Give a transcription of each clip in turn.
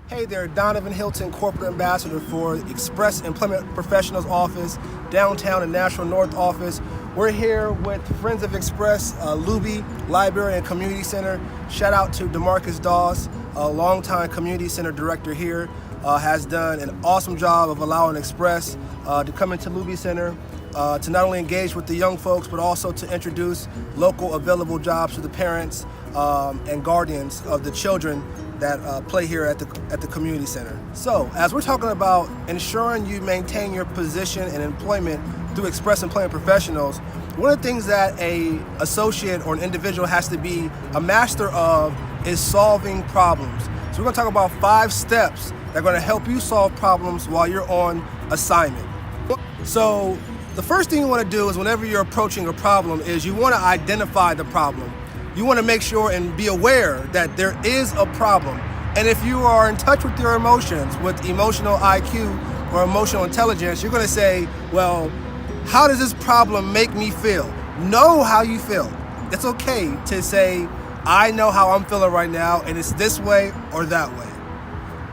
Hey there, Danavan Hylton, Corporate Ambassador for Express Employment Professionals Office, downtown and Nashville North Office. We're here with Friends of Express, Luby Library and Community Center. Shout out to DeMarcus Dawes, a longtime Community Center Director here, has done an awesome job of allowing Express to come into Luby Center to not only engage with the young folks, but also to introduce local available jobs to the parents and guardians of the children that play here at the community center. So, as we're talking about ensuring you maintain your position and employment through Express Employment Professionals, one of the things that a associate or an individual has to be a master of is solving problems. So we're going to talk about 5 steps that are going to help you solve problems while you're on assignment. So the first thing you want to do is whenever you're approaching a problem is you want to identify the problem. You want to make sure and be aware that there is a problem. And if you are in touch with your emotions, with emotional IQ or emotional intelligence, you're going to say, well, how does this problem make me feel? Know how you feel. It's okay to say, I know how I'm feeling right now, and it's this way or that way.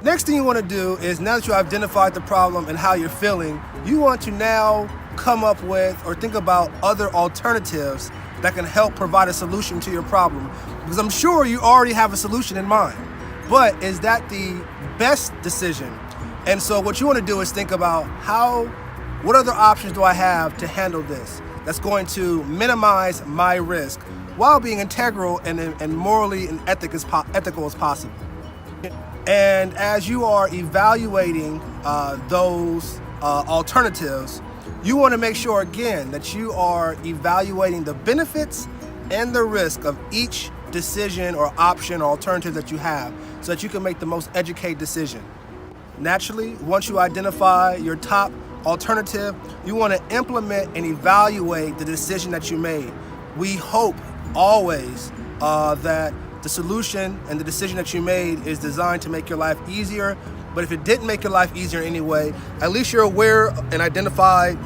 Next thing you want to do is, now that you identified the problem and how you're feeling, you want to now come up with or think about other alternatives that can help provide a solution to your problem. Because I'm sure you already have a solution in mind, but is that the best decision? And so what you want to do is think about what other options do I have to handle this that's going to minimize my risk while being integral and morally and ethical as possible. And as you are evaluating those alternatives, you want to make sure, again, that you are evaluating the benefits and the risk of each decision or option or alternative that you have so that you can make the most educated decision. Naturally, once you identify your top alternative, you want to implement and evaluate the decision that you made. We hope always that the solution and the decision that you made is designed to make your life easier. But if it didn't make your life easier in any way, at least you're aware and identified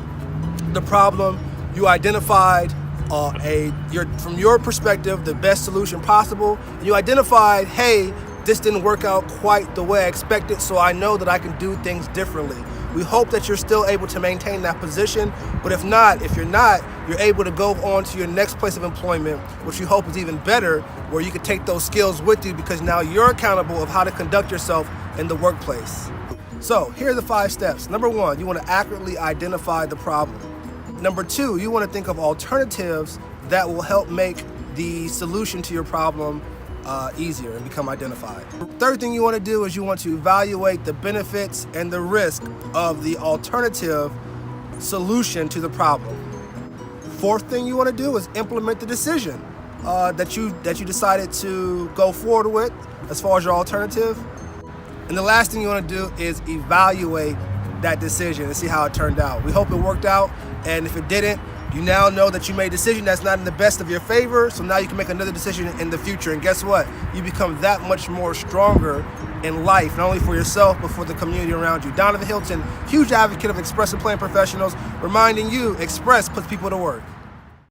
the problem. You identified from your perspective, the best solution possible. You identified, hey, this didn't work out quite the way I expected, so I know that I can do things differently. We hope that you're still able to maintain that position, but if you're not, you're able to go on to your next place of employment, which we hope is even better, where you can take those skills with you because now you're accountable of how to conduct yourself in the workplace. So here are the 5 steps. Number 1, you want to accurately identify the problem. Number 2, you want to think of alternatives that will help make the solution to your problem easier and become identified. Third thing you want to do is you want to evaluate the benefits and the risk of the alternative solution to the problem. Fourth thing you want to do is implement the decision that you decided to go forward with as far as your alternative. And the last thing you want to do is evaluate that decision and see how it turned out. We hope it worked out, and if it didn't, you now know that you made a decision that's not in the best of your favor, so now you can make another decision in the future. And guess what? You become that much more stronger in life, not only for yourself, but for the community around you. Danavan Hylton, huge advocate of Express Employment Professionals, reminding you, Express puts people to work.